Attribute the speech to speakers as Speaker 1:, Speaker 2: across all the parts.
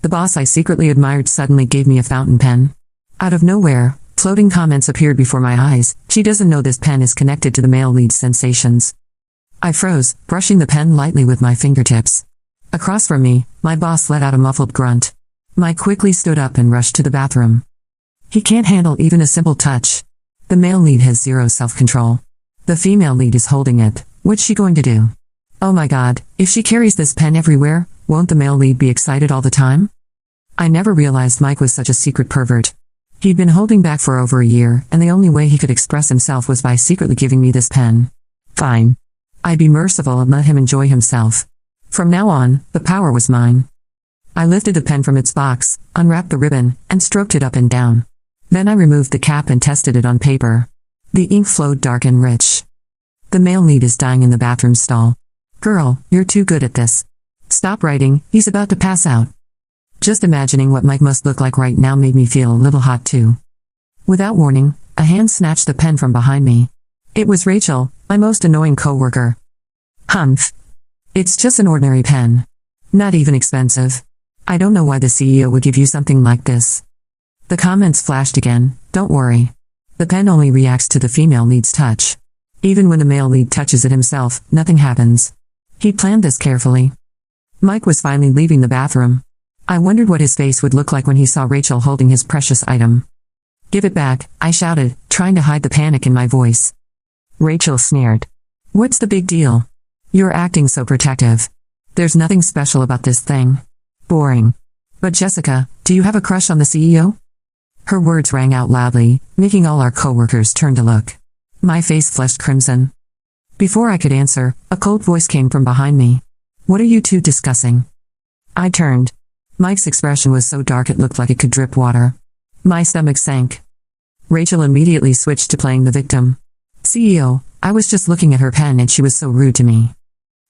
Speaker 1: The boss I secretly admired suddenly gave me a fountain pen. Out of nowhere, floating comments appeared before my eyes. She doesn't know this pen is connected to the male lead's sensations. I froze, brushing the pen lightly with my fingertips. Across from me, my boss let out a muffled grunt. Mike quickly stood up and rushed to the bathroom. He can't handle even a simple touch. The male lead has zero self-control. The female lead is holding it. What's she going to do? Oh my god, if she carries this pen everywhere, won't the male lead be excited all the time? I never realized Mike was such a secret pervert. He'd been holding back for over a year, and the only way he could express himself was by secretly giving me this pen. Fine. I'd be merciful and let him enjoy himself. From now on, the power was mine. I lifted the pen from its box, unwrapped the ribbon, and stroked it up and down. Then I removed the cap and tested it on paper. The ink flowed dark and rich. The male lead is dying in the bathroom stall. Girl, you're too good at this. Stop writing, he's about to pass out. Just imagining what Mike must look like right now made me feel a little hot too. Without warning, a hand snatched the pen from behind me. It was Rachel, my most annoying coworker. Humph. It's just an ordinary pen. Not even expensive. I don't know why the CEO would give you something like this. The comments flashed again. Don't worry. The pen only reacts to the female lead's touch. Even when the male lead touches it himself, nothing happens. He planned this carefully. Mike was finally leaving the bathroom. I wondered what his face would look like when he saw Rachel holding his precious item. Give it back, I shouted, trying to hide the panic in my voice. Rachel sneered. What's the big deal? You're acting so protective. There's nothing special about this thing. Boring. But Jessica, do you have a crush on the CEO? Her words rang out loudly, making all our coworkers turn to look. My face flushed crimson. Before I could answer, a cold voice came from behind me. What are you two discussing? I turned. Mike's expression was so dark it looked like it could drip water. My stomach sank. Rachel immediately switched to playing the victim. CEO, I was just looking at her pen and she was so rude to me.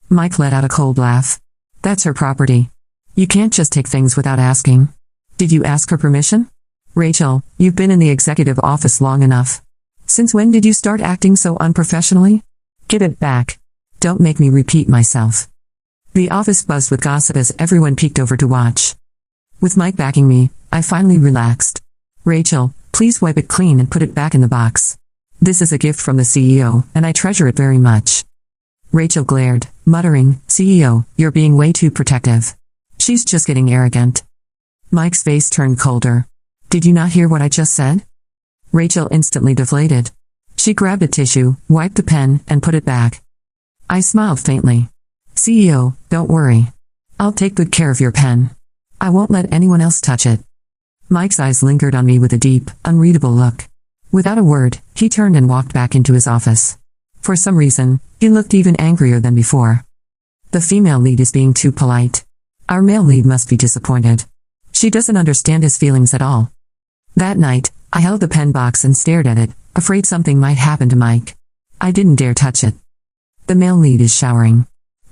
Speaker 1: Mike let out a cold laugh. That's her property. You can't just take things without asking. Did you ask her permission? Rachel, you've been in the executive office long enough. Since when did you start acting so unprofessionally? Give it back. Don't make me repeat myself. The office buzzed with gossip as everyone peeked over to watch. With Mike backing me, I finally relaxed. Rachel, please wipe it clean and put it back in the box. This is a gift from the CEO, and I treasure it very much. Rachel glared, muttering, CEO, you're being way too protective. She's just getting arrogant. Mike's face turned colder. Did you not hear what I just said? Rachel instantly deflated. She grabbed a tissue, wiped the pen, and put it back. I smiled faintly. CEO, don't worry. I'll take good care of your pen. I won't let anyone else touch it. Mike's eyes lingered on me with a deep, unreadable look. Without a word, he turned and walked back into his office. For some reason, he looked even angrier than before. The female lead is being too polite. Our male lead must be disappointed. She doesn't understand his feelings at all. That night, I held the pen box and stared at it, afraid something might happen to Mike. I didn't dare touch it. The male lead is showering.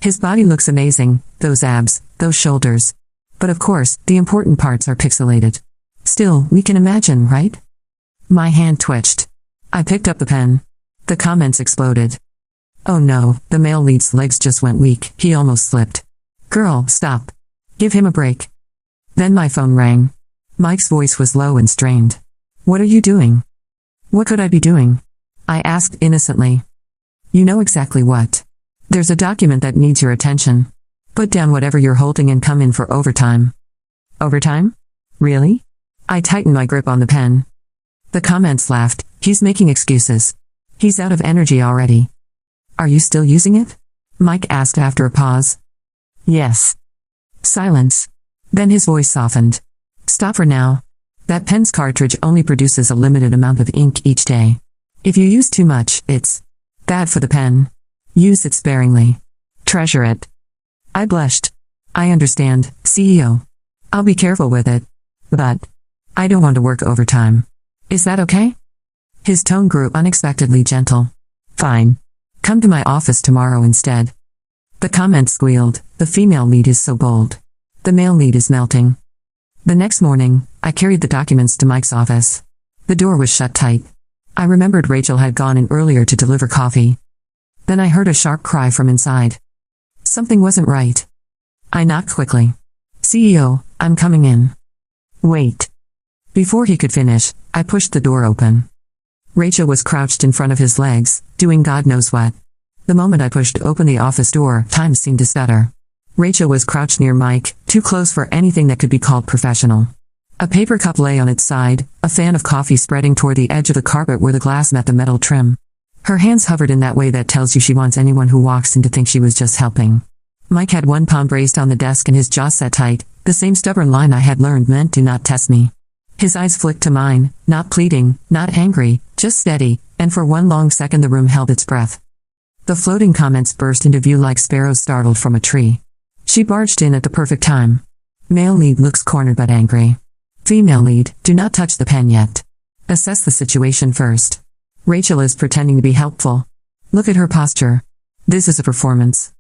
Speaker 1: His body looks amazing, those abs, those shoulders. But of course, the important parts are pixelated. Still, we can imagine, right? My hand twitched. I picked up the pen. The comments exploded. Oh no, the male lead's legs just went weak, he almost slipped. Girl, stop. Give him a break. Then my phone rang. Mike's voice was low and strained. What are you doing? What could I be doing? I asked innocently. You know exactly what. There's a document that needs your attention. Put down whatever you're holding and come in for overtime. Overtime? Really? I tightened my grip on the pen. The comments laughed. He's making excuses. He's out of energy already. Are you still using it? Mike asked after a pause. Yes. Silence. Then his voice softened. Stop for now. That pen's cartridge only produces a limited amount of ink each day. If you use too much, it's bad for the pen. Use it sparingly. Treasure it. I blushed. I understand, CEO. I'll be careful with it. But I don't want to work overtime. Is that okay? His tone grew unexpectedly gentle. Fine. Come to my office tomorrow instead. The comments squealed. The female lead is so bold. The male lead is melting. The next morning, I carried the documents to Mike's office. The door was shut tight. I remembered Rachel had gone in earlier to deliver coffee. Then I heard a sharp cry from inside. Something wasn't right. I knocked quickly. CEO, I'm coming in. Wait. Before he could finish, I pushed the door open. Rachel was crouched in front of his legs, doing God knows what. The moment I pushed open the office door, time seemed to stutter. Rachel was crouched near Mike, too close for anything that could be called professional. A paper cup lay on its side, a fan of coffee spreading toward the edge of the carpet where the glass met the metal trim. Her hands hovered in that way that tells you she wants anyone who walks in to think she was just helping. Mike had one palm braced on the desk and his jaw set tight, the same stubborn line I had learned meant do not test me. His eyes flicked to mine, not pleading, not angry, just steady, and for one long second the room held its breath. The floating comments burst into view like sparrows startled from a tree. She barged in at the perfect time. Male lead looks cornered but angry. Female lead, do not touch the pen yet. Assess the situation first. Rachel is pretending to be helpful. Look at her posture. This is a performance.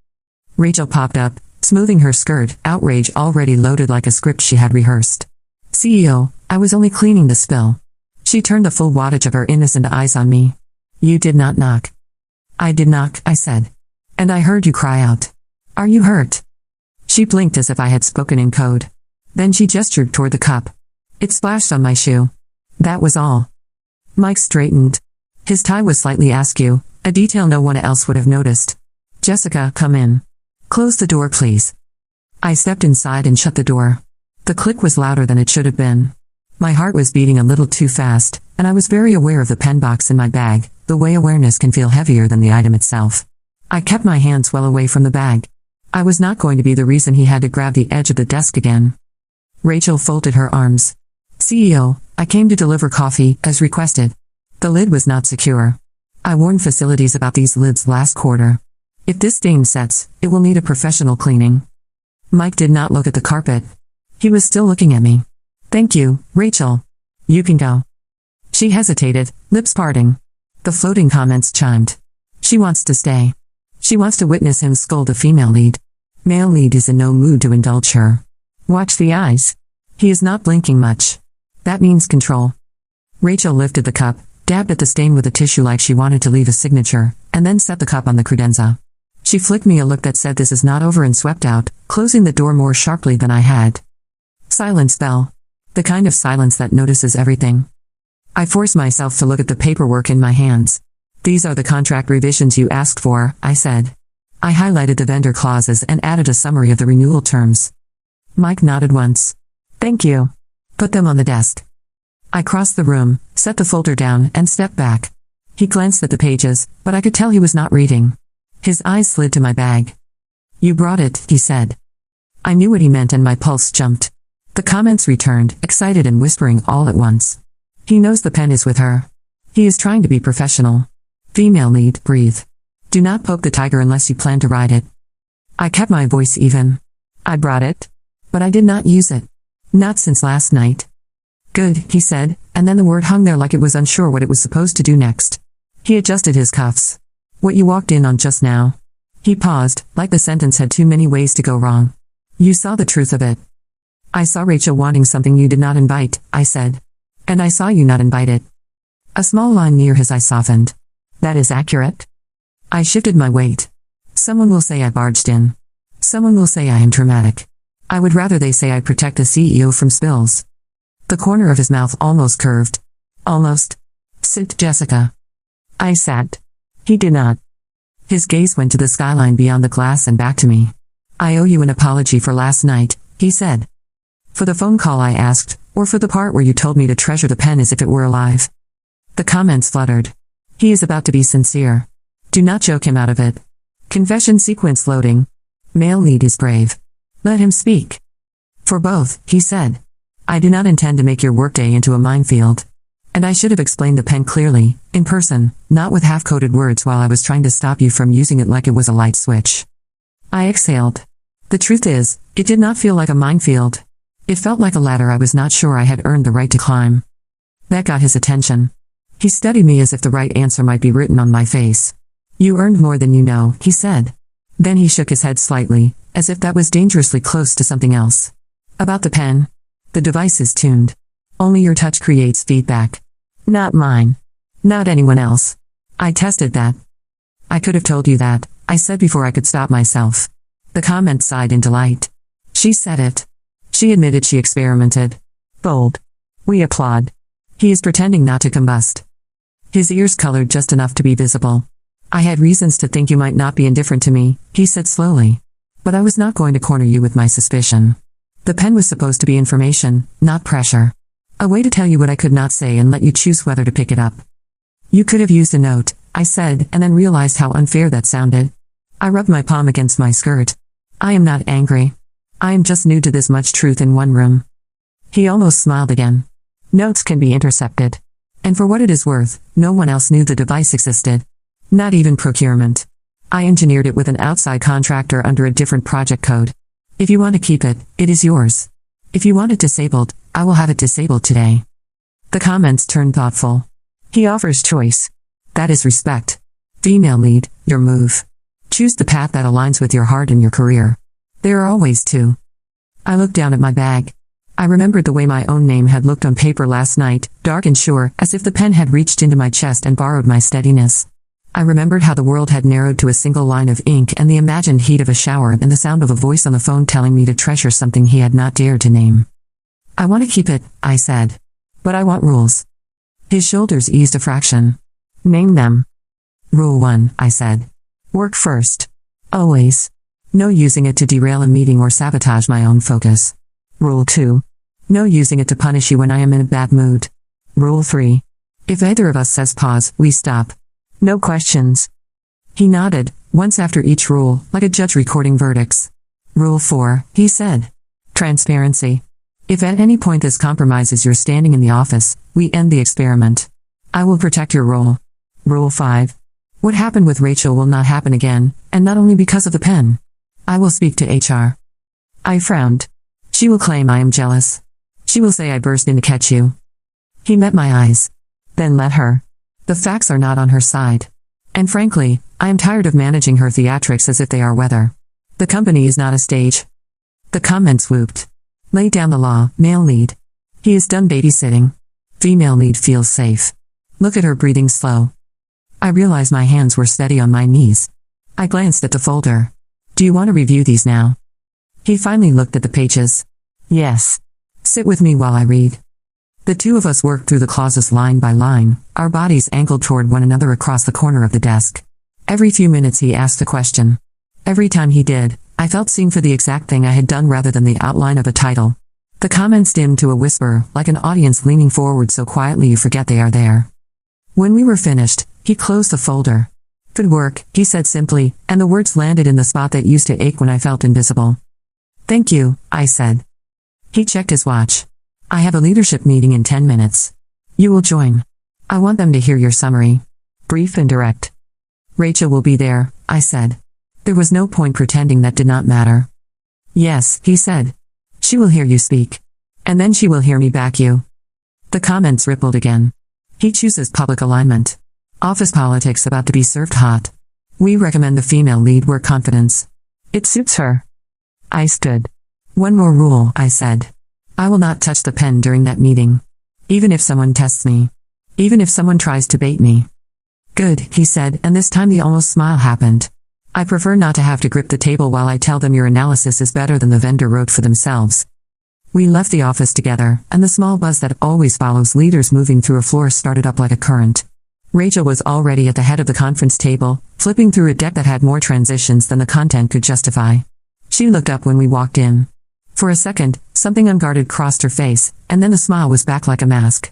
Speaker 1: Rachel popped up, smoothing her skirt, outrage already loaded like a script she had rehearsed. CEO, I was only cleaning the spill. She turned the full wattage of her innocent eyes on me. You did not knock. I did knock, I said. And I heard you cry out. Are you hurt? She blinked as if I had spoken in code. Then she gestured toward the cup. It splashed on my shoe. That was all. Mike straightened. His tie was slightly askew, a detail no one else would have noticed. Jessica, come in. Close the door, please. I stepped inside and shut the door. The click was louder than it should have been. My heart was beating a little too fast, and I was very aware of the pen box in my bag, the way awareness can feel heavier than the item itself. I kept my hands well away from the bag. I was not going to be the reason he had to grab the edge of the desk again. Rachel folded her arms. CEO, I came to deliver coffee, as requested. The lid was not secure. I warned facilities about these lids last quarter. If this stain sets, it will need a professional cleaning. Mike did not look at the carpet. He was still looking at me. Thank you, Rachel. You can go. She hesitated, lips parting. The floating comments chimed. She wants to stay. She wants to witness him scold a female lead. Male lead is in no mood to indulge her. Watch the eyes. He is not blinking much. That means control. Rachel lifted the cup, dabbed at the stain with a tissue like she wanted to leave a signature, and then set the cup on the credenza. She flicked me a look that said this is not over and swept out, closing the door more sharply than I had. Silence fell. The kind of silence that notices everything. I forced myself to look at the paperwork in my hands. These are the contract revisions you asked for, I said. I highlighted the vendor clauses and added a summary of the renewal terms. Mike nodded once. Thank you. Put them on the desk. I crossed the room, set the folder down, and stepped back. He glanced at the pages, but I could tell he was not reading. His eyes slid to my bag. You brought it, he said. I knew what he meant and my pulse jumped. The comments returned, excited and whispering all at once. He knows the pen is with her. He is trying to be professional. Female lead, breathe. Do not poke the tiger unless you plan to ride it. I kept my voice even. I brought it. But I did not use it. Not since last night. Good, he said, and then the word hung there like it was unsure what it was supposed to do next. He adjusted his cuffs. What you walked in on just now. He paused, like the sentence had too many ways to go wrong. You saw the truth of it. I saw Rachel wanting something you did not invite, I said. And I saw you not invite it. A small line near his eye softened. That is accurate. I shifted my weight. Someone will say I barged in. Someone will say I am dramatic. I would rather they say I protect the CEO from spills. The corner of his mouth almost curved. Almost. Sit, Jessica. I sat. He did not. His gaze went to the skyline beyond the glass and back to me. I owe you an apology for last night, he said. For the phone call I asked, or for the part where you told me to treasure the pen as if it were alive. The comments fluttered. He is about to be sincere. Do not joke him out of it. Confession sequence loading. Male lead is brave. Let him speak. For both, he said. I do not intend to make your workday into a minefield. And I should have explained the pen clearly, in person, not with half-coded words while I was trying to stop you from using it like it was a light switch. I exhaled. The truth is, it did not feel like a minefield. It felt like a ladder I was not sure I had earned the right to climb. That got his attention. He studied me as if the right answer might be written on my face. You earned more than you know, he said. Then he shook his head slightly, as if that was dangerously close to something else. About the pen. The device is tuned. Only your touch creates feedback. Not mine. Not anyone else. I tested that. I could have told you that, I said before I could stop myself. The comment sighed in delight. She said it. She admitted she experimented. Bold. We applaud. He is pretending not to combust. His ears colored just enough to be visible. I had reasons to think you might not be indifferent to me, he said slowly. But I was not going to corner you with my suspicion. The pen was supposed to be information, not pressure. A way to tell you what I could not say and let you choose whether to pick it up. You could have used a note, I said, and then realized how unfair that sounded. I rubbed my palm against my skirt. I am not angry. I am just new to this much truth in one room. He almost smiled again. Notes can be intercepted. And for what it is worth, no one else knew the device existed. Not even procurement. I engineered it with an outside contractor under a different project code. If you want to keep it, it is yours. If you want it disabled, I will have it disabled today. The comments turned thoughtful. He offers choice. That is respect. Female lead, your move. Choose the path that aligns with your heart and your career. There are always two. I looked down at my bag. I remembered the way my own name had looked on paper last night, dark and sure, as if the pen had reached into my chest and borrowed my steadiness. I remembered how the world had narrowed to a single line of ink and the imagined heat of a shower and the sound of a voice on the phone telling me to treasure something he had not dared to name. I want to keep it, I said. But I want rules. His shoulders eased a fraction. Name them. Rule 1, I said. Work first. Always. No using it to derail a meeting or sabotage my own focus. Rule 2. No using it to punish you when I am in a bad mood. Rule 3. If either of us says pause, we stop. No questions. He nodded, once after each rule, like a judge recording verdicts. Rule 4, he said. Transparency. If at any point this compromises your standing in the office, we end the experiment. I will protect your role. Rule 5. What happened with Rachel will not happen again, and not only because of the pen. I will speak to HR. I frowned. She will claim I am jealous. She will say I burst in to catch you. He met my eyes. Then let her. The facts are not on her side. And frankly, I am tired of managing her theatrics as if they are weather. The company is not a stage. The comments whooped. Lay down the law, male lead. He is done babysitting. Female lead feels safe. Look at her breathing slow. I realized my hands were steady on my knees. I glanced at the folder. Do you want to review these now? He finally looked at the pages. Yes. Sit with me while I read. The two of us worked through the clauses line by line, our bodies angled toward one another across the corner of the desk. Every few minutes he asked a question. Every time he did, I felt seen for the exact thing I had done rather than the outline of a title. The comments dimmed to a whisper, like an audience leaning forward so quietly you forget they are there. When we were finished, he closed the folder. Good work, he said simply, and the words landed in the spot that used to ache when I felt invisible. Thank you, I said. He checked his watch. I have a leadership meeting in 10 minutes. You will join. I want them to hear your summary. Brief and direct. Rachel will be there, I said. There was no point pretending that did not matter. Yes, he said. She will hear you speak. And then she will hear me back you. The comments rippled again. He chooses public alignment. Office politics about to be served hot. We recommend the female lead work confidence. It suits her. I stood. One more rule, I said. I will not touch the pen during that meeting. Even if someone tests me. Even if someone tries to bait me. Good, he said, and this time the almost smile happened. I prefer not to have to grip the table while I tell them your analysis is better than the vendor wrote for themselves. We left the office together, and the small buzz that always follows leaders moving through a floor started up like a current. Rachel was already at the head of the conference table, flipping through a deck that had more transitions than the content could justify. She looked up when we walked in. For a second, something unguarded crossed her face, and then the smile was back like a mask.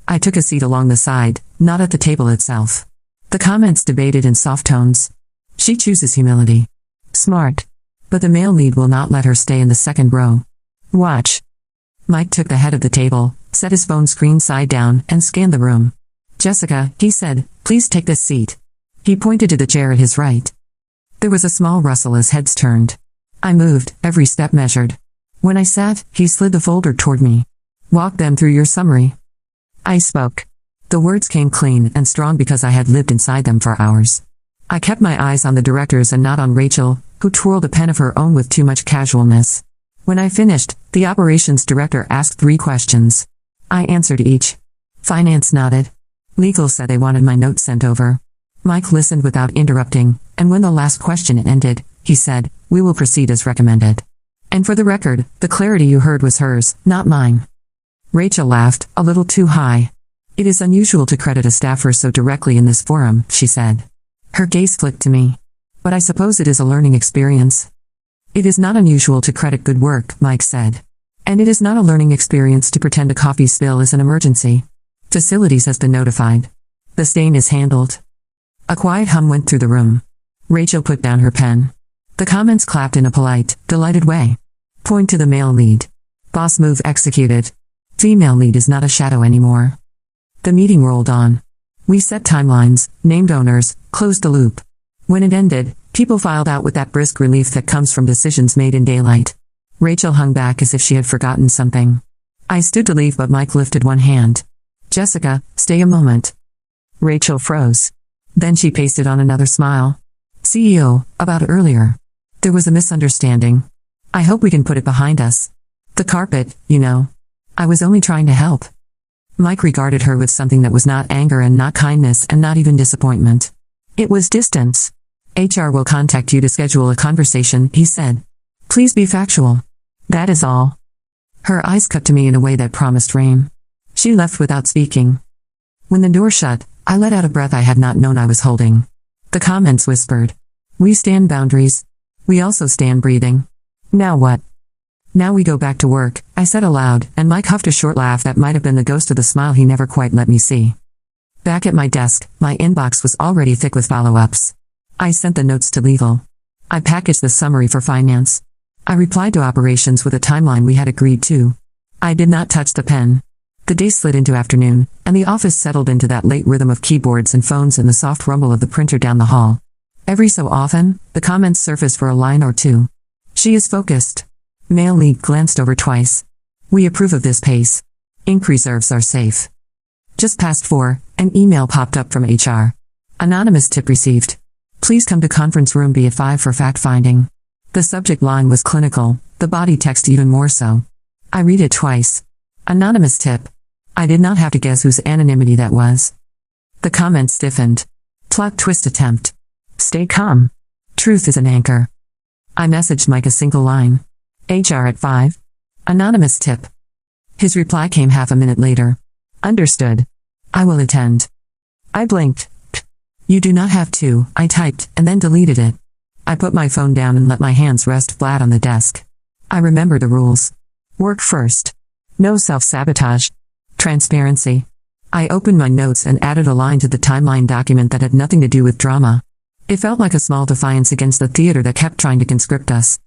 Speaker 1: I took a seat along the side, not at the table itself. The comments debated in soft tones. She chooses humility. Smart. But the male lead will not let her stay in the second row. Watch. Mike took the head of the table, set his phone screen side down, and scanned the room. Jessica, he said, please take this seat. He pointed to the chair at his right. There was a small rustle as heads turned. I moved, every step measured. When I sat, he slid the folder toward me. Walk them through your summary. I spoke. The words came clean and strong because I had lived inside them for hours. I kept my eyes on the directors and not on Rachel, who twirled a pen of her own with too much casualness. When I finished, the operations director asked 3 questions. I answered each. Finance nodded. Legal said they wanted my notes sent over. Mike listened without interrupting, and when the last question ended, he said, we will proceed as recommended. And for the record, the clarity you heard was hers, not mine. Rachel laughed, a little too high. It is unusual to credit a staffer so directly in this forum, she said. Her gaze flicked to me. But I suppose it is a learning experience. It is not unusual to credit good work, Mike said. And it is not a learning experience to pretend a coffee spill is an emergency. Facilities has been notified. The stain is handled. A quiet hum went through the room. Rachel put down her pen. The comments clapped in a polite, delighted way. Point to the male lead. Boss move executed. Female lead is not a shadow anymore. The meeting rolled on. We set timelines, named owners, closed the loop. When it ended, people filed out with that brisk relief that comes from decisions made in daylight. Rachel hung back as if she had forgotten something. I stood to leave, but Mike lifted one hand. Jessica, stay a moment. Rachel froze. Then she pasted on another smile. CEO, about earlier. There was a misunderstanding. I hope we can put it behind us. The carpet, you know. I was only trying to help. Mike regarded her with something that was not anger and not kindness and not even disappointment. It was distance. HR will contact you to schedule a conversation, he said. Please be factual. That is all. Her eyes cut to me in a way that promised rain. She left without speaking. When the door shut, I let out a breath I had not known I was holding. The comments whispered. We stand boundaries. We also stand breathing. Now what? Now we go back to work, I said aloud, and Mike huffed a short laugh that might have been the ghost of the smile he never quite let me see. Back at my desk, my inbox was already thick with follow-ups. I sent the notes to legal. I packaged the summary for finance. I replied to operations with a timeline we had agreed to. I did not touch the pen. The day slid into afternoon, and the office settled into that late rhythm of keyboards and phones and the soft rumble of the printer down the hall. Every so often, the comments surfaced for a line or two. She is focused. Male lead glanced over twice. We approve of this pace. Ink reserves are safe. Just past 4, an email popped up from HR. Anonymous tip received. Please come to conference room B at 5 for fact-finding. The subject line was clinical, the body text even more so. I read it twice. Anonymous tip. I did not have to guess whose anonymity that was. The comment stiffened. Plot twist attempt. Stay calm. Truth is an anchor. I messaged Mike a single line. HR at 5. Anonymous tip. His reply came half a minute later. Understood. I will attend. I blinked. You do not have to, I typed, and then deleted it. I put my phone down and let my hands rest flat on the desk. I remember the rules. Work first. No self-sabotage. Transparency. I opened my notes and added a line to the timeline document that had nothing to do with drama. It felt like a small defiance against the theater that kept trying to conscript us.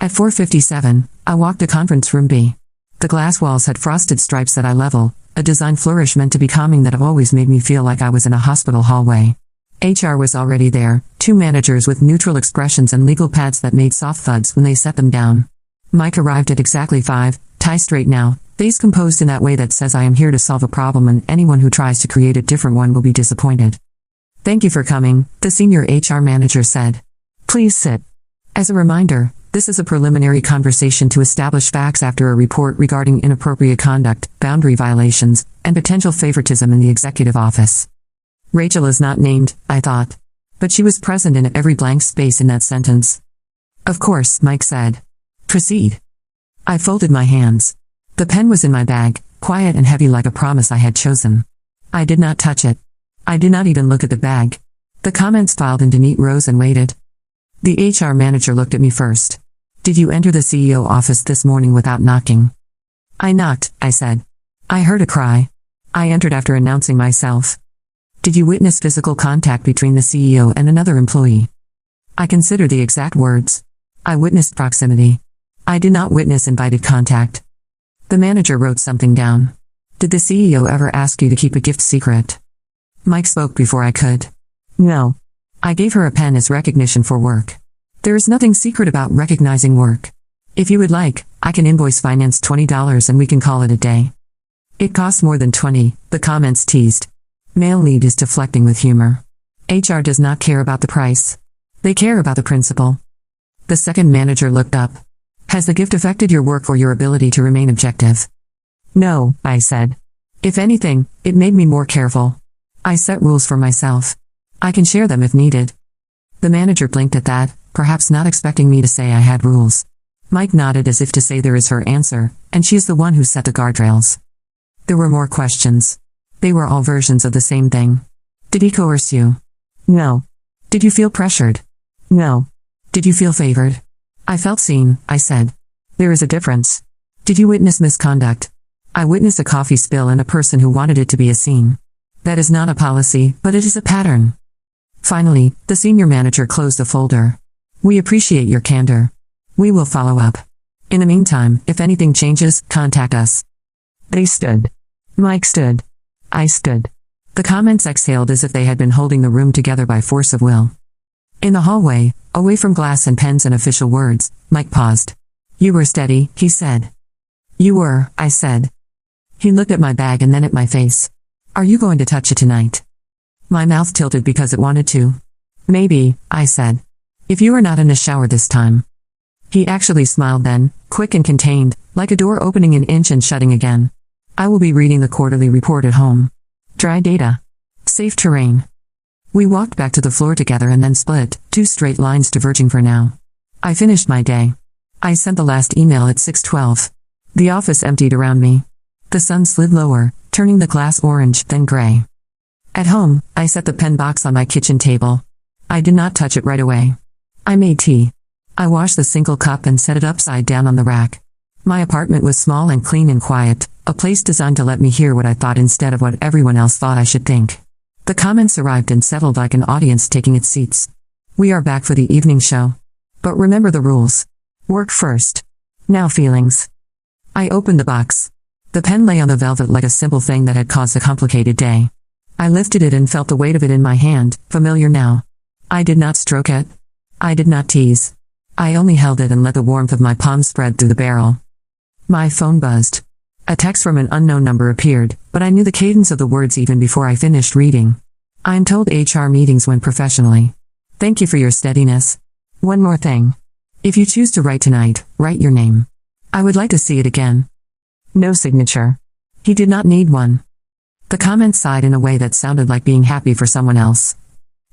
Speaker 1: At 4:57, I walked to conference room B. The glass walls had frosted stripes at eye level, a design flourish meant to be calming that have always made me feel like I was in a hospital hallway. HR was already there, 2 managers with neutral expressions and legal pads that made soft thuds when they set them down. Mike arrived at exactly 5, tie straight now, face composed in that way that says I am here to solve a problem and anyone who tries to create a different one will be disappointed. Thank you for coming, the senior HR manager said. Please sit. As a reminder, this is a preliminary conversation to establish facts after a report regarding inappropriate conduct, boundary violations, and potential favoritism in the executive office. Rachel is not named, I thought. But she was present in every blank space in that sentence. Of course, Mike said. Proceed. I folded my hands. The pen was in my bag, quiet and heavy like a promise I had chosen. I did not touch it. I did not even look at the bag. The comments filed into neat rows and waited. The HR manager looked at me first. Did you enter the CEO office this morning without knocking? I knocked, I said. I heard a cry. I entered after announcing myself. Did you witness physical contact between the CEO and another employee? I considered the exact words. I witnessed proximity. I did not witness invited contact. The manager wrote something down. Did the CEO ever ask you to keep a gift secret? Mike spoke before I could. No. I gave her a pen as recognition for work. There is nothing secret about recognizing work. If you would like, I can invoice finance $20 and we can call it a day. It costs more than 20, the comments teased. Male lead is deflecting with humor. HR does not care about the price. They care about the principle. The second manager looked up. Has the gift affected your work or your ability to remain objective? No, I said. If anything, it made me more careful. I set rules for myself. I can share them if needed. The manager blinked at that, perhaps not expecting me to say I had rules. Mike nodded as if to say there is her answer, and she is the one who set the guardrails. There were more questions. They were all versions of the same thing. Did he coerce you? No. Did you feel pressured? No. Did you feel favored? I felt seen, I said. There is a difference. Did you witness misconduct? I witnessed a coffee spill and a person who wanted it to be a scene. That is not a policy, but it is a pattern. Finally, the senior manager closed the folder. We appreciate your candor. We will follow up. In the meantime, if anything changes, contact us. They stood. Mike stood. I stood. The comments exhaled as if they had been holding the room together by force of will. In the hallway, away from glass and pens and official words, Mike paused. You were steady, he said. You were, I said. He looked at my bag and then at my face. Are you going to touch it tonight? My mouth tilted because it wanted to. Maybe, I said. If you are not in a shower this time. He actually smiled then, quick and contained, like a door opening an inch and shutting again. I will be reading the quarterly report at home. Dry data. Safe terrain. We walked back to the floor together and then split, 2 straight lines diverging for now. I finished my day. I sent the last email at 6:12. The office emptied around me. The sun slid lower, turning the glass orange, then gray. At home, I set the pen box on my kitchen table. I did not touch it right away. I made tea. I washed the single cup and set it upside down on the rack. My apartment was small and clean and quiet, a place designed to let me hear what I thought instead of what everyone else thought I should think. The comments arrived and settled like an audience taking its seats. We are back for the evening show. But remember the rules. Work first. Now feelings. I opened the box. The pen lay on the velvet like a simple thing that had caused a complicated day. I lifted it and felt the weight of it in my hand, familiar now. I did not stroke it. I did not tease. I only held it and let the warmth of my palm spread through the barrel. My phone buzzed. A text from an unknown number appeared, but I knew the cadence of the words even before I finished reading. I'm told HR meetings went professionally. Thank you for your steadiness. One more thing. If you choose to write tonight, write your name. I would like to see it again. No signature. He did not need one. The comment sighed in a way that sounded like being happy for someone else.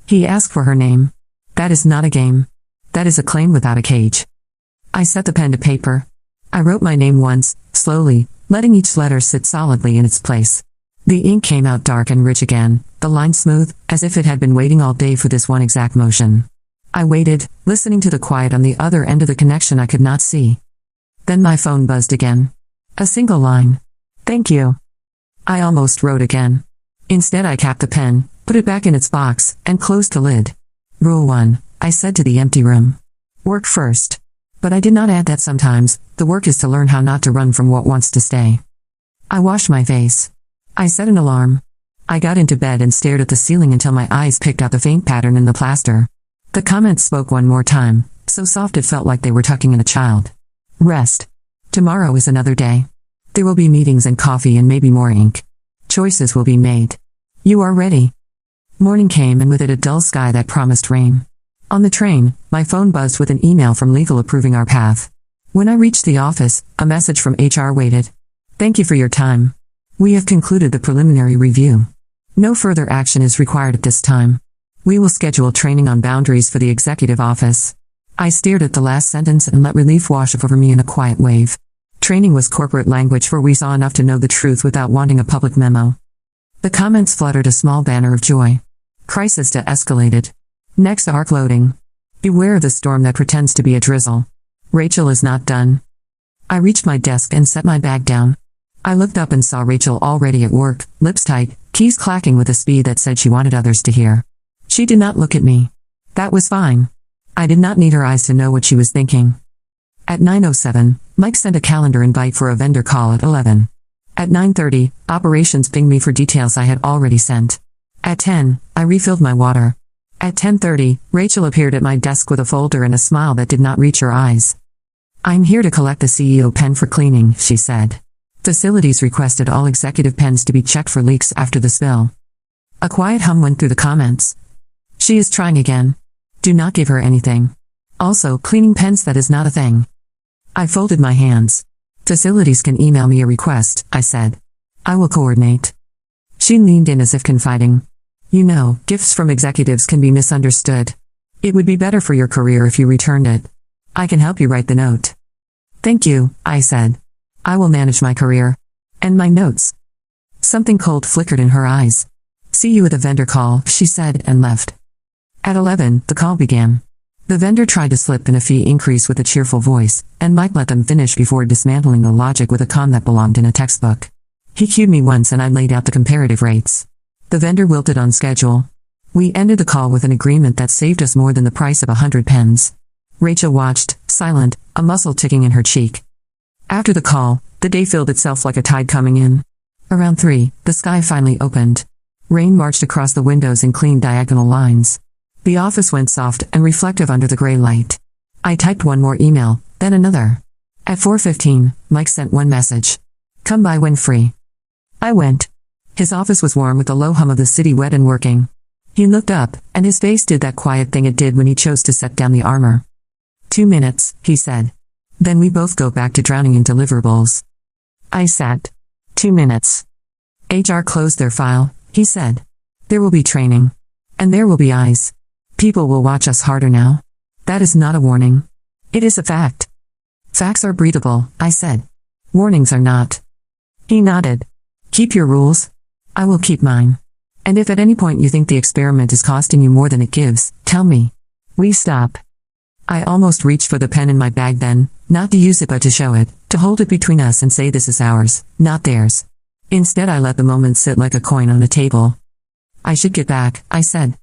Speaker 1: He asked for her name. That is not a game. That is a claim without a cage. I set the pen to paper. I wrote my name once, slowly, letting each letter sit solidly in its place. The ink came out dark and rich again, the line smooth, as if it had been waiting all day for this one exact motion. I waited, listening to the quiet on the other end of the connection I could not see. Then my phone buzzed again. A single line. Thank you. I almost wrote again. Instead I capped the pen, put it back in its box, and closed the lid. Rule 1, I said to the empty room. Work first. But I did not add that sometimes, the work is to learn how not to run from what wants to stay. I washed my face. I set an alarm. I got into bed and stared at the ceiling until my eyes picked out the faint pattern in the plaster. The comments spoke one more time, so soft it felt like they were tucking in a child. Rest. Tomorrow is another day. There will be meetings and coffee and maybe more ink. Choices will be made. You are ready. Morning came and with it a dull sky that promised rain. On the train, my phone buzzed with an email from legal approving our path. When I reached the office, a message from HR waited. Thank you for your time. We have concluded the preliminary review. No further action is required at this time. We will schedule training on boundaries for the executive office. I stared at the last sentence and let relief wash over me in a quiet wave. Training was corporate language for we saw enough to know the truth without wanting a public memo. The comments fluttered a small banner of joy. Crisis de-escalated. Next arc loading. Beware of the storm that pretends to be a drizzle. Rachel is not done. I reached my desk and set my bag down. I looked up and saw Rachel already at work, lips tight, keys clacking with a speed that said she wanted others to hear. She did not look at me. That was fine. I did not need her eyes to know what she was thinking. At 9:07, Mike sent a calendar invite for a vendor call at 11. At 9:30, operations pinged me for details I had already sent. At 10, I refilled my water. At 10:30, Rachel appeared at my desk with a folder and a smile that did not reach her eyes. I'm here to collect the CEO pen for cleaning, she said. Facilities requested all executive pens to be checked for leaks after the spill. A quiet hum went through the comments. She is trying again. Do not give her anything. Also, cleaning pens, that is not a thing. I folded my hands. Facilities can email me a request, I said. I will coordinate. She leaned in as if confiding. You know, gifts from executives can be misunderstood. It would be better for your career if you returned it. I can help you write the note. Thank you, I said. I will manage my career. And my notes. Something cold flickered in her eyes. See you at the vendor call, she said, and left. At 11, the call began. The vendor tried to slip in a fee increase with a cheerful voice, and Mike let them finish before dismantling the logic with a calm that belonged in a textbook. He cued me once and I laid out the comparative rates. The vendor wilted on schedule. We ended the call with an agreement that saved us more than the price of 100 pens. Rachel watched, silent, a muscle ticking in her cheek. After the call, the day filled itself like a tide coming in. Around 3, the sky finally opened. Rain marched across the windows in clean diagonal lines. The office went soft and reflective under the gray light. I typed one more email, then another. At 4:15, Mike sent one message. Come by when free. I went. His office was warm with the low hum of the city wet and working. He looked up, and his face did that quiet thing it did when he chose to set down the armor. 2 minutes, he said. Then we both go back to drowning in deliverables. I sat. 2 minutes. HR closed their file, he said. There will be training. And there will be eyes. People will watch us harder now. That is not a warning. It is a fact. Facts are breathable, I said. Warnings are not. He nodded. Keep your rules. I will keep mine. And if at any point you think the experiment is costing you more than it gives, tell me. We stop. I almost reached for the pen in my bag then, not to use it but to show it, to hold it between us and say this is ours, not theirs. Instead I let the moment sit like a coin on a table. I should get back, I said.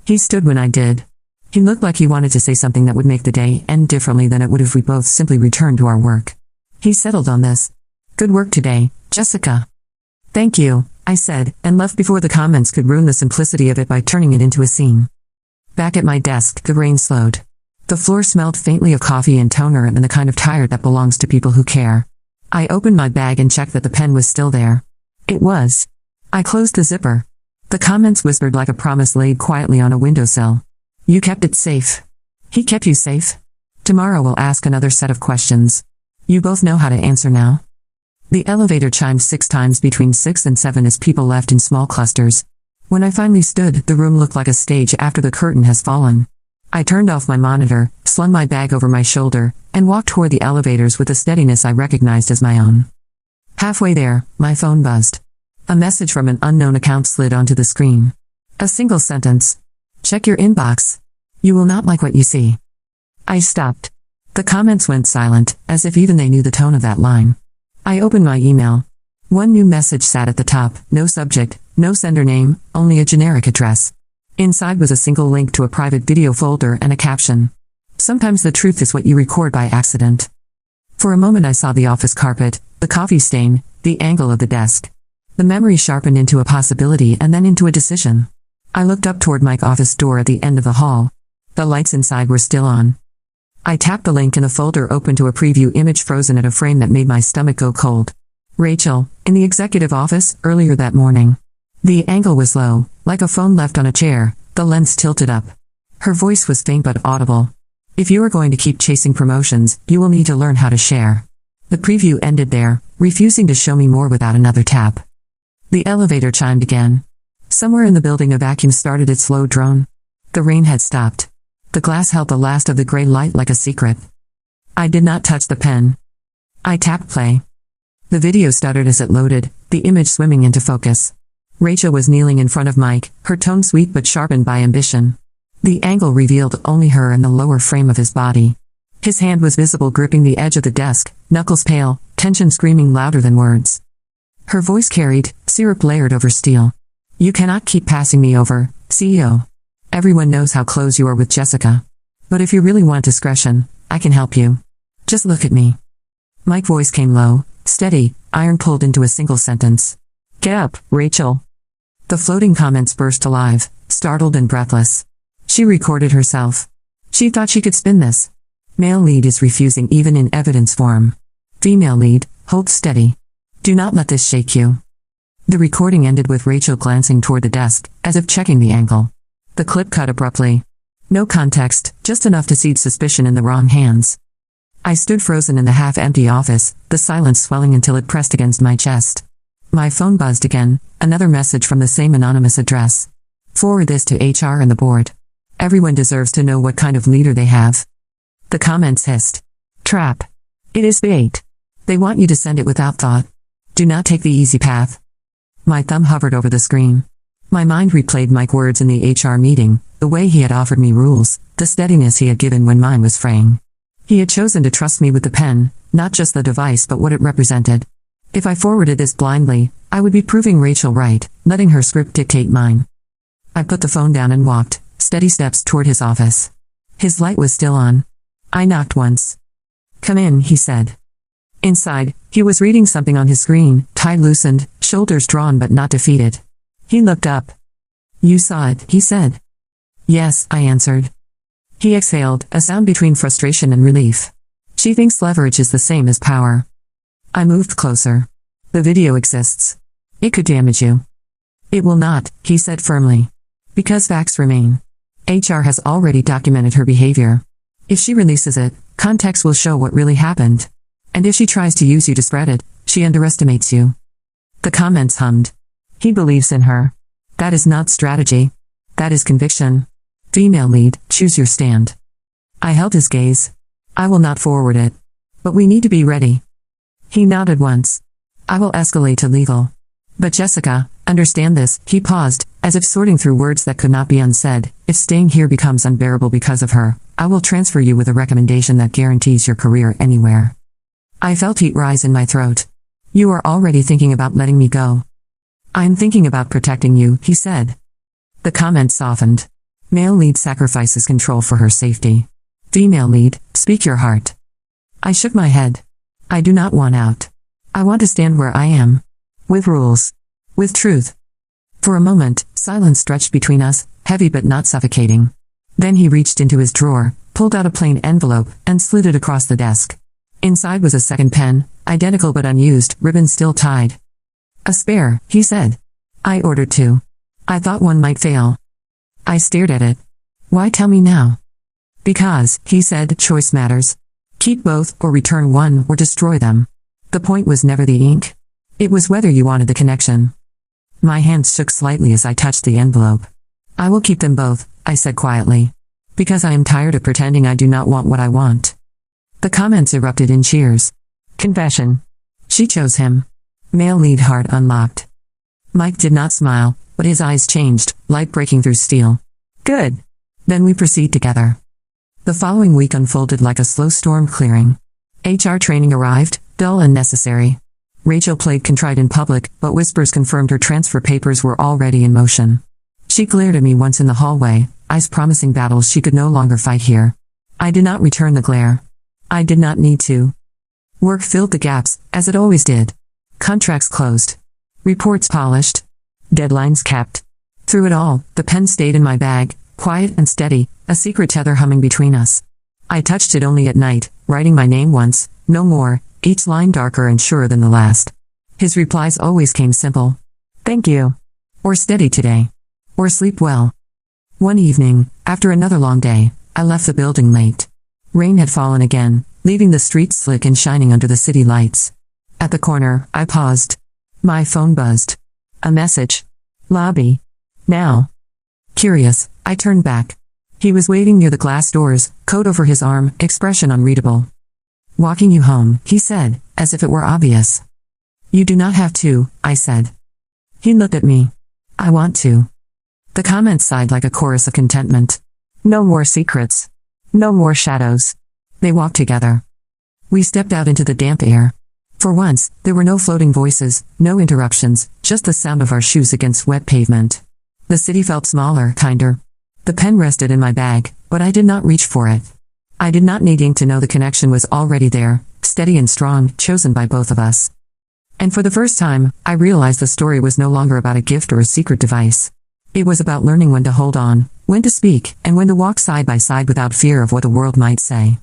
Speaker 1: He stood when I did. He looked like he wanted to say something that would make the day end differently than it would if we both simply returned to our work. He settled on this. Good work today, Jessica. Thank you, I said, and left before the comments could ruin the simplicity of it by turning it into a scene. Back at my desk, the rain slowed. The floor smelled faintly of coffee and toner and the kind of tired that belongs to people who care. I opened my bag and checked that the pen was still there. It was. I closed the zipper. The comments whispered like a promise laid quietly on a windowsill. You kept it safe. He kept you safe. Tomorrow we'll ask another set of questions. You both know how to answer now. The elevator chimed 6 times between 6 and 7 as people left in small clusters. When I finally stood, the room looked like a stage after the curtain has fallen. I turned off my monitor, slung my bag over my shoulder, and walked toward the elevators with a steadiness I recognized as my own. Halfway there, my phone buzzed. A message from an unknown account slid onto the screen. A single sentence. Check your inbox. You will not like what you see. I stopped. The comments went silent, as if even they knew the tone of that line. I opened my email. One new message sat at the top, no subject, no sender name, only a generic address. Inside was a single link to a private video folder and a caption. Sometimes the truth is what you record by accident. For a moment I saw the office carpet, the coffee stain, the angle of the desk. The memory sharpened into a possibility and then into a decision. I looked up toward Mike's office door at the end of the hall. The lights inside were still on. I tapped the link and the folder opened to a preview image frozen at a frame that made my stomach go cold. Rachel, in the executive office, earlier that morning. The angle was low, like a phone left on a chair, the lens tilted up. Her voice was faint but audible. If you are going to keep chasing promotions, you will need to learn how to share. The preview ended there, refusing to show me more without another tap. The elevator chimed again. Somewhere in the building a vacuum started its slow drone. The rain had stopped. The glass held the last of the gray light like a secret. I did not touch the pen. I tapped play. The video stuttered as it loaded, the image swimming into focus. Rachel was kneeling in front of Mike, her tone sweet but sharpened by ambition. The angle revealed only her and the lower frame of his body. His hand was visible gripping the edge of the desk, knuckles pale, tension screaming louder than words. Her voice carried, syrup layered over steel. You cannot keep passing me over, CEO. Everyone knows how close you are with Jessica. But if you really want discretion, I can help you. Just look at me. Mike's voice came low, steady, iron pulled into a single sentence. Get up, Rachel. The floating comments burst alive, startled and breathless. She recorded herself. She thought she could spin this. Male lead is refusing even in evidence form. Female lead, hold steady. Do not let this shake you. The recording ended with Rachel glancing toward the desk, as if checking the angle. The clip cut abruptly. No context, just enough to seed suspicion in the wrong hands. I stood frozen in the half-empty office, the silence swelling until it pressed against my chest. My phone buzzed again, another message from the same anonymous address. Forward this to HR and the board. Everyone deserves to know what kind of leader they have. The comments hissed. Trap. It is bait. They want you to send it without thought. Do not take the easy path. My thumb hovered over the screen. My mind replayed Mike's words in the HR meeting, the way he had offered me rules, the steadiness he had given when mine was fraying. He had chosen to trust me with the pen, not just the device but what it represented. If I forwarded this blindly, I would be proving Rachel right, letting her script dictate mine. I put the phone down and walked, steady steps toward his office. His light was still on. I knocked once. "Come in," he said. Inside, he was reading something on his screen, tie loosened, shoulders drawn but not defeated. He looked up. "You saw it," he said. "Yes," I answered. He exhaled, a sound between frustration and relief. "She thinks leverage is the same as power." I moved closer. "The video exists. It could damage you." "It will not," he said firmly. "Because facts remain. HR has already documented her behavior. If she releases it, context will show what really happened. And if she tries to use you to spread it, she underestimates you." The comments hummed. "He believes in her. That is not strategy. That is conviction. Female lead, choose your stand." I held his gaze. "I will not forward it. But we need to be ready." He nodded once. "I will escalate to legal. But Jessica, understand this," he paused, as if sorting through words that could not be unsaid. "If staying here becomes unbearable because of her, I will transfer you with a recommendation that guarantees your career anywhere." I felt heat rise in my throat. "You are already thinking about letting me go." "I'm thinking about protecting you," he said. The comment softened. Male lead sacrifices control for her safety. Female lead, speak your heart. I shook my head. I do not want out. I want to stand where I am. With rules. With truth. For a moment, silence stretched between us, heavy but not suffocating. Then he reached into his drawer, pulled out a plain envelope, and slid it across the desk. Inside was a second pen, identical but unused, ribbon still tied. "A spare," he said. "I ordered two. I thought one might fail." I stared at it. "Why tell me now?" "Because," he said, "choice matters. Keep both, or return one, or destroy them. The point was never the ink. It was whether you wanted the connection." My hands shook slightly as I touched the envelope. "I will keep them both," I said quietly. "Because I am tired of pretending I do not want what I want." The comments erupted in cheers. Confession. She chose him. Male lead heart unlocked. Mike did not smile, but his eyes changed, light breaking through steel. "Good. Then we proceed together." The following week unfolded like a slow storm clearing. HR training arrived, dull and necessary. Rachel played contrite in public, but whispers confirmed her transfer papers were already in motion. She glared at me once in the hallway, eyes promising battles she could no longer fight here. I did not return the glare. I did not need to. Work filled the gaps, as it always did. Contracts closed. Reports polished. Deadlines kept. Through it all, the pen stayed in my bag, quiet and steady, a secret tether humming between us. I touched it only at night, writing my name once, no more, each line darker and surer than the last. His replies always came simple. "Thank you." Or "Steady today." Or "Sleep well." One evening, after another long day, I left the building late. Rain had fallen again, leaving the streets slick and shining under the city lights. At the corner, I paused. My phone buzzed. A message. "Lobby. Now." Curious, I turned back. He was waiting near the glass doors, coat over his arm, expression unreadable. "Walking you home," he said, as if it were obvious. "You do not have to," I said. He looked at me. "I want to." The comments sighed like a chorus of contentment. No more secrets. No more shadows. They walked together. We stepped out into the damp air. For once, there were no floating voices, no interruptions, just the sound of our shoes against wet pavement. The city felt smaller, kinder. The pen rested in my bag, but I did not reach for it. I did not need ink to know the connection was already there, steady and strong, chosen by both of us. And for the first time, I realized the story was no longer about a gift or a secret device. It was about learning when to hold on, when to speak, and when to walk side by side without fear of what the world might say.